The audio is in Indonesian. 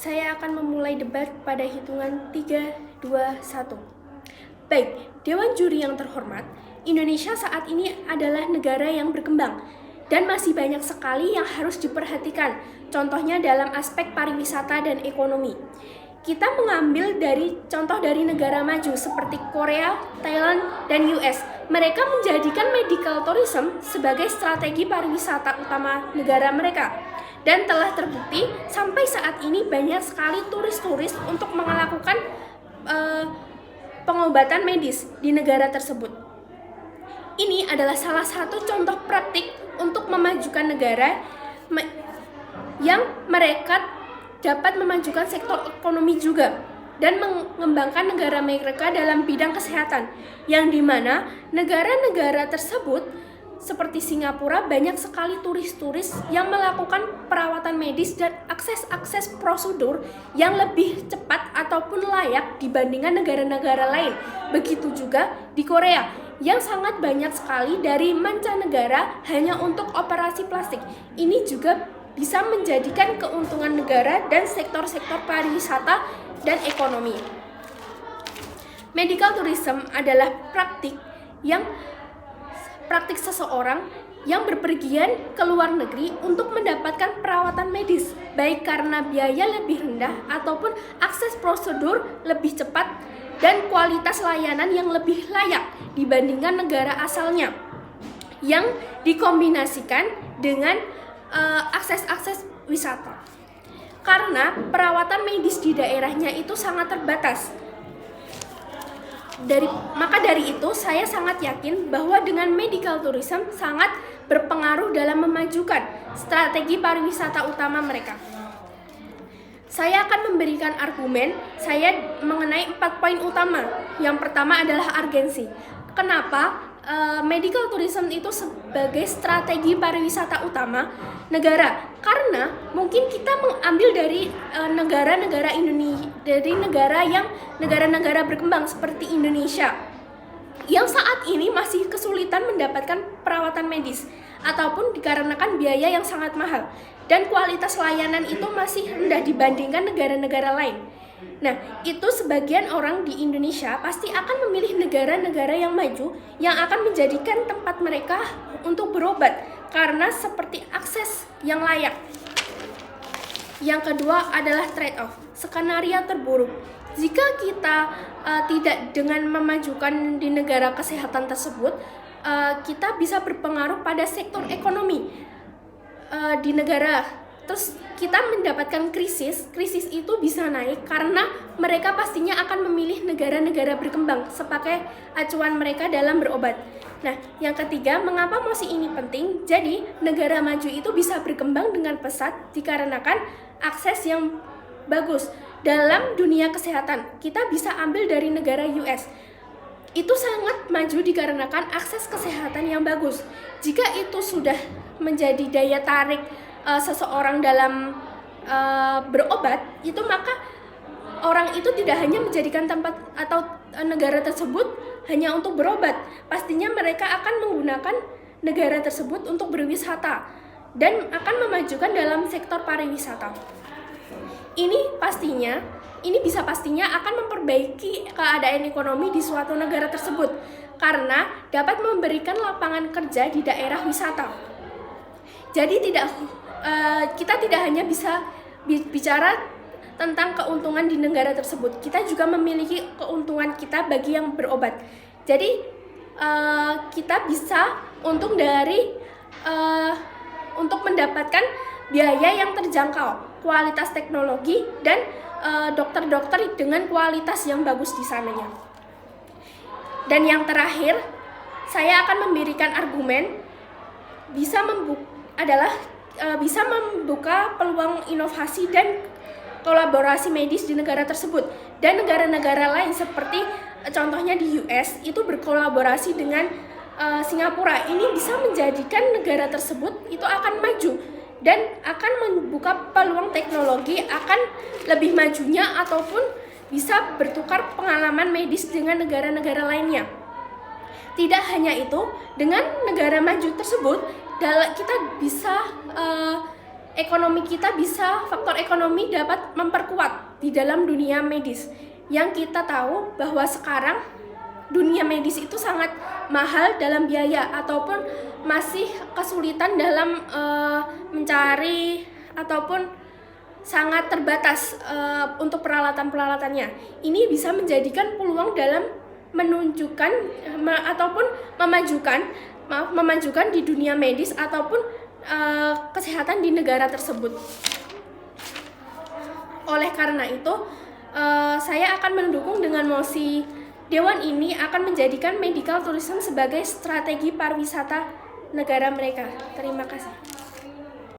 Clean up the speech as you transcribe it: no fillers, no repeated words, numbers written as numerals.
Saya akan memulai debat pada hitungan 3, 2, 1. Baik, Dewan Juri yang terhormat, Indonesia saat ini adalah negara yang berkembang dan masih banyak sekali yang harus diperhatikan, contohnya dalam aspek pariwisata dan ekonomi. Kita mengambil contoh dari negara maju seperti Korea, Thailand, dan US. Mereka menjadikan medical tourism sebagai strategi pariwisata utama negara mereka. Dan telah terbukti sampai saat ini banyak sekali turis-turis untuk melakukan pengobatan medis di negara tersebut. Ini adalah salah satu contoh praktik untuk memajukan negara yang mereka dapat memajukan sektor ekonomi juga dan mengembangkan negara mereka dalam bidang kesehatan, yang dimana negara-negara tersebut seperti Singapura banyak sekali turis-turis yang melakukan perawatan medis dan akses prosedur yang lebih cepat ataupun layak dibandingkan negara-negara lain. Begitu juga di Korea yang sangat banyak sekali dari mancanegara hanya untuk operasi plastik. Ini juga bisa menjadikan keuntungan negara dan sektor-sektor pariwisata dan ekonomi. Medical tourism adalah praktik seseorang yang berpergian ke luar negeri untuk mendapatkan perawatan medis, baik karena biaya lebih rendah ataupun akses prosedur lebih cepat dan kualitas layanan yang lebih layak dibandingkan negara asalnya, yang dikombinasikan dengan akses wisata. Karena perawatan medis di daerahnya itu sangat terbatas. Maka dari itu, saya sangat yakin bahwa dengan medical tourism sangat berpengaruh dalam memajukan strategi pariwisata utama mereka. Saya akan memberikan argumen saya mengenai 4 poin utama. Yang pertama adalah urgensi. Kenapa medical tourism itu sebagai strategi pariwisata utama negara? Karena mungkin kita mengambil dari negara-negara Indonesia, dari negara-negara berkembang seperti Indonesia, yang saat ini masih kesulitan mendapatkan perawatan medis ataupun dikarenakan biaya yang sangat mahal dan kualitas layanan itu masih rendah dibandingkan negara-negara lain. Nah, itu sebagian orang di Indonesia pasti akan memilih negara-negara yang maju yang akan menjadikan tempat mereka untuk berobat karena seperti akses yang layak. Yang kedua adalah trade-off, skenario terburuk. Jika kita tidak dengan memajukan di negara kesehatan tersebut, kita bisa berpengaruh pada sektor ekonomi di negara. Terus kita mendapatkan krisis itu bisa naik karena mereka pastinya akan memilih negara-negara berkembang sebagai acuan mereka dalam berobat. Nah, yang ketiga, mengapa mosi ini penting? Jadi, negara maju itu bisa berkembang dengan pesat dikarenakan akses yang bagus. Dalam dunia kesehatan, kita bisa ambil dari negara US. Itu sangat maju dikarenakan akses kesehatan yang bagus. Jika itu sudah menjadi daya tarik seseorang dalam berobat, itu maka orang itu tidak hanya menjadikan tempat atau negara tersebut hanya untuk berobat. Pastinya mereka akan menggunakan negara tersebut untuk berwisata dan akan memajukan dalam sektor pariwisata. Ini bisa pastinya akan memperbaiki keadaan ekonomi di suatu negara tersebut karena dapat memberikan lapangan kerja di daerah wisata. Jadi kita tidak hanya bisa bicara tentang keuntungan di negara tersebut, kita juga memiliki keuntungan kita bagi yang berobat. Jadi kita bisa untung untuk mendapatkan biaya yang terjangkau, kualitas teknologi, dan dokter-dokter dengan kualitas yang bagus di sananya. Dan yang terakhir, saya akan memberikan argumen bisa membuka peluang inovasi dan kolaborasi medis di negara tersebut. Dan negara-negara lain seperti contohnya di US itu berkolaborasi dengan Singapura. Ini bisa menjadikan negara tersebut itu akan maju dan akan membuka peluang teknologi akan lebih majunya ataupun bisa bertukar pengalaman medis dengan negara-negara lainnya. Tidak hanya itu, dengan negara maju tersebut kita bisa faktor ekonomi dapat memperkuat di dalam dunia medis. Yang kita tahu bahwa sekarang dunia medis itu sangat mahal dalam biaya ataupun masih kesulitan dalam mencari ataupun sangat terbatas untuk peralatan-peralatannya. Ini bisa menjadikan peluang dalam memajukan di dunia medis ataupun kesehatan di negara tersebut. Oleh karena itu, saya akan mendukung dengan mosi Dewan ini akan menjadikan medical tourism sebagai strategi pariwisata negara mereka. Terima kasih.